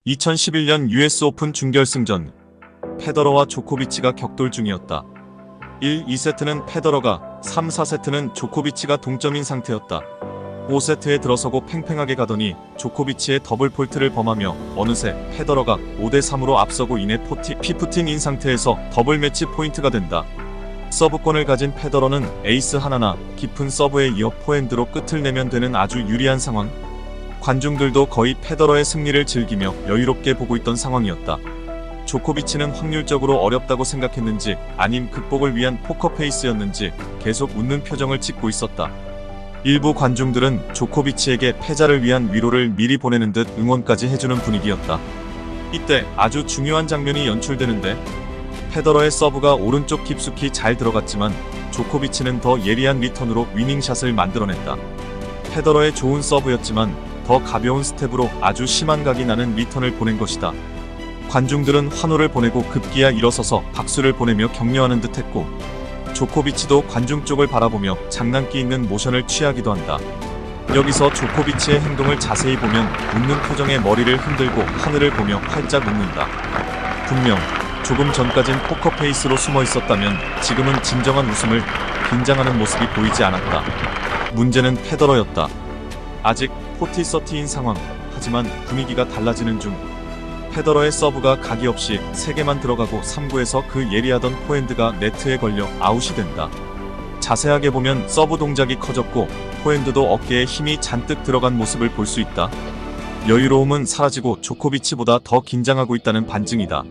2011년 US 오픈 준결승전, 페더러와 조코비치가 격돌 중이었다. 1, 2세트는 페더러가, 3, 4세트는 조코비치가 동점인 상태였다. 5세트에 들어서고 팽팽하게 가더니 조코비치의 더블 폴트를 범하며 어느새 페더러가 5대3으로 앞서고 이내 15인 상태에서 더블 매치 포인트가 된다. 서브권을 가진 페더러는 에이스 하나나 깊은 서브에 이어 포핸드로 끝을 내면 되는 아주 유리한 상황. 관중들도 거의 페더러의 승리를 즐기며 여유롭게 보고 있던 상황이었다. 조코비치는 확률적으로 어렵다고 생각했는지 아님 극복을 위한 포커페이스였는지 계속 웃는 표정을 짓고 있었다. 일부 관중들은 조코비치에게 패자를 위한 위로를 미리 보내는 듯 응원까지 해주는 분위기였다. 이때 아주 중요한 장면이 연출되는데, 페더러의 서브가 오른쪽 깊숙이 잘 들어갔지만 조코비치는 더 예리한 리턴으로 위닝샷을 만들어냈다. 페더러의 좋은 서브였지만 더 가벼운 스텝으로 아주 심한 각이 나는 리턴을 보낸 것이다. 관중들은 환호를 보내고 급기야 일어서서 박수를 보내며 격려하는 듯 했고, 조코비치도 관중 쪽을 바라보며 장난기 있는 모션을 취하기도 한다. 여기서 조코비치의 행동을 자세히 보면 웃는 표정에 머리를 흔들고 하늘을 보며 활짝 웃는다. 분명 조금 전까진 포커페이스로 숨어 있었다면 지금은 진정한 웃음을, 긴장하는 모습이 보이지 않았다. 문제는 페더러였다. 아직 40-30인 상황, 하지만 분위기가 달라지는 중. 페더러의 서브가 각이 없이 3개만 들어가고 3구에서 그 예리하던 포핸드가 네트에 걸려 아웃이 된다. 자세하게 보면 서브 동작이 커졌고 포핸드도 어깨에 힘이 잔뜩 들어간 모습을 볼 수 있다. 여유로움은 사라지고 조코비치보다 더 긴장하고 있다는 반증이다.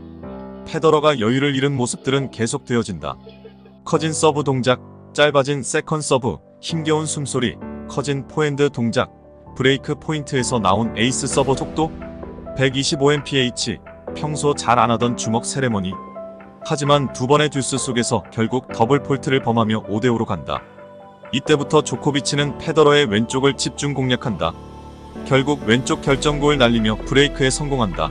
페더러가 여유를 잃은 모습들은 계속되어진다. 커진 서브 동작, 짧아진 세컨 서브, 힘겨운 숨소리, 커진 포핸드 동작, 브레이크 포인트에서 나온 에이스 서버 속도, 125mph, 평소 잘 안하던 주먹 세레머니. 하지만 두 번의 듀스 속에서 결국 더블 폴트를 범하며 5대5로 간다. 이때부터 조코비치는 페더러의 왼쪽을 집중 공략한다. 결국 왼쪽 결정골을 날리며 브레이크에 성공한다.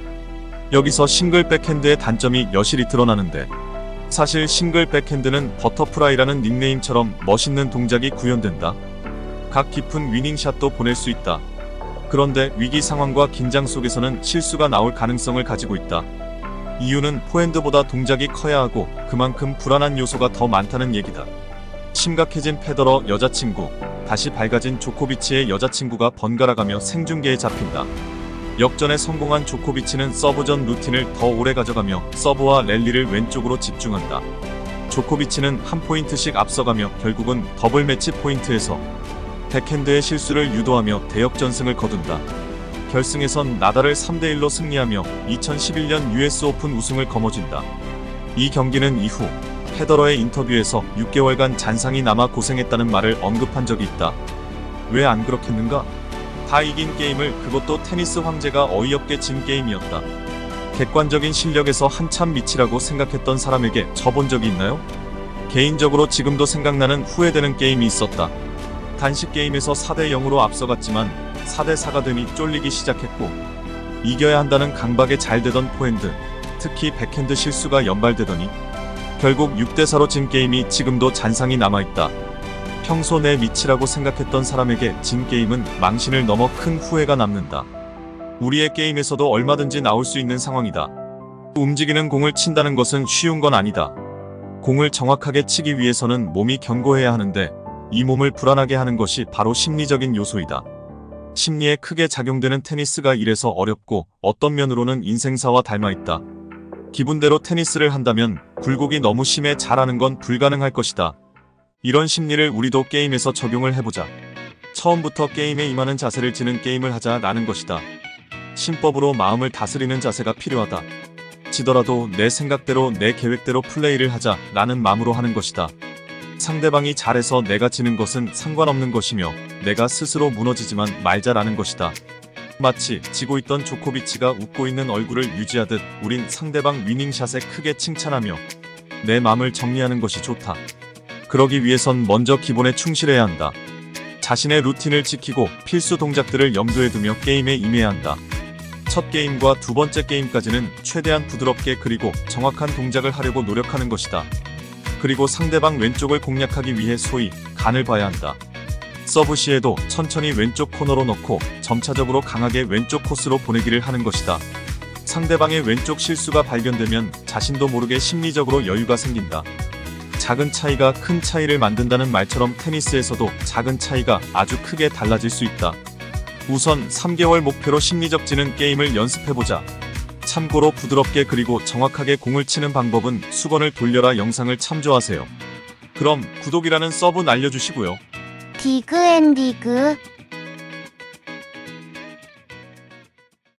여기서 싱글 백핸드의 단점이 여실히 드러나는데, 사실 싱글 백핸드는 버터프라이라는 닉네임처럼 멋있는 동작이 구현된다. 각 깊은 위닝샷도 보낼 수 있다. 그런데 위기 상황과 긴장 속에서는 실수가 나올 가능성을 가지고 있다. 이유는 포핸드보다 동작이 커야 하고 그만큼 불안한 요소가 더 많다는 얘기다. 심각해진 페더러 여자친구, 다시 밝아진 조코비치의 여자친구가 번갈아가며 생중계에 잡힌다. 역전에 성공한 조코비치는 서브전 루틴을 더 오래 가져가며 서브와 랠리를 왼쪽으로 집중한다. 조코비치는 한 포인트씩 앞서가며 결국은 더블 매치 포인트에서 백핸드의 실수를 유도하며 대역전승을 거둔다. 결승에선 나달을 3대1로 승리하며 2011년 US 오픈 우승을 거머쥔다. 이 경기는 이후 페더러의 인터뷰에서 6개월간 잔상이 남아 고생했다는 말을 언급한 적이 있다. 왜 안 그렇겠는가? 다 이긴 게임을, 그것도 테니스 황제가 어이없게 진 게임이었다. 객관적인 실력에서 한참 미치라고 생각했던 사람에게 져본 적이 있나요? 개인적으로 지금도 생각나는 후회되는 게임이 있었다. 단식 게임에서 4대0으로 앞서갔지만 4대4가 되니 쫄리기 시작했고, 이겨야 한다는 강박에 잘 되던 포핸드, 특히 백핸드 실수가 연발되더니 결국 6대4로 진 게임이 지금도 잔상이 남아있다. 평소 내 미치라고 생각했던 사람에게 진 게임은 망신을 넘어 큰 후회가 남는다. 우리의 게임에서도 얼마든지 나올 수 있는 상황이다. 움직이는 공을 친다는 것은 쉬운 건 아니다. 공을 정확하게 치기 위해서는 몸이 견고해야 하는데, 이 몸을 불안하게 하는 것이 바로 심리적인 요소이다. 심리에 크게 작용되는 테니스가 이래서 어렵고 어떤 면으로는 인생사와 닮아있다. 기분대로 테니스를 한다면 굴곡이 너무 심해 잘하는 건 불가능할 것이다. 이런 심리를 우리도 게임에서 적용을 해보자. 처음부터 게임에 임하는 자세를 지는 게임을 하자라는 것이다. 신법으로 마음을 다스리는 자세가 필요하다. 지더라도 내 생각대로 내 계획대로 플레이를 하자라는 마음으로 하는 것이다. 상대방이 잘해서 내가 지는 것은 상관없는 것이며 내가 스스로 무너지지만 말자라는 것이다. 마치 지고 있던 조코비치가 웃고 있는 얼굴을 유지하듯 우린 상대방 위닝샷에 크게 칭찬하며 내 맘을 정리하는 것이 좋다. 그러기 위해선 먼저 기본에 충실해야 한다. 자신의 루틴을 지키고 필수 동작들을 염두에 두며 게임에 임해야 한다. 첫 게임과 두 번째 게임까지는 최대한 부드럽게 그리고 정확한 동작을 하려고 노력하는 것이다. 그리고 상대방 왼쪽을 공략하기 위해 소위 간을 봐야 한다. 서브 시에도 천천히 왼쪽 코너로 넣고 점차적으로 강하게 왼쪽 코스로 보내기를 하는 것이다. 상대방의 왼쪽 실수가 발견되면 자신도 모르게 심리적으로 여유가 생긴다. 작은 차이가 큰 차이를 만든다는 말처럼 테니스에서도 작은 차이가 아주 크게 달라질 수 있다. 우선 3개월 목표로 심리적 지능 게임을 연습해보자. 참고로 부드럽게 그리고 정확하게 공을 치는 방법은 수건을 돌려라 영상을 참조하세요. 그럼 구독이라는 서브 날려주시고요. 디그앤디그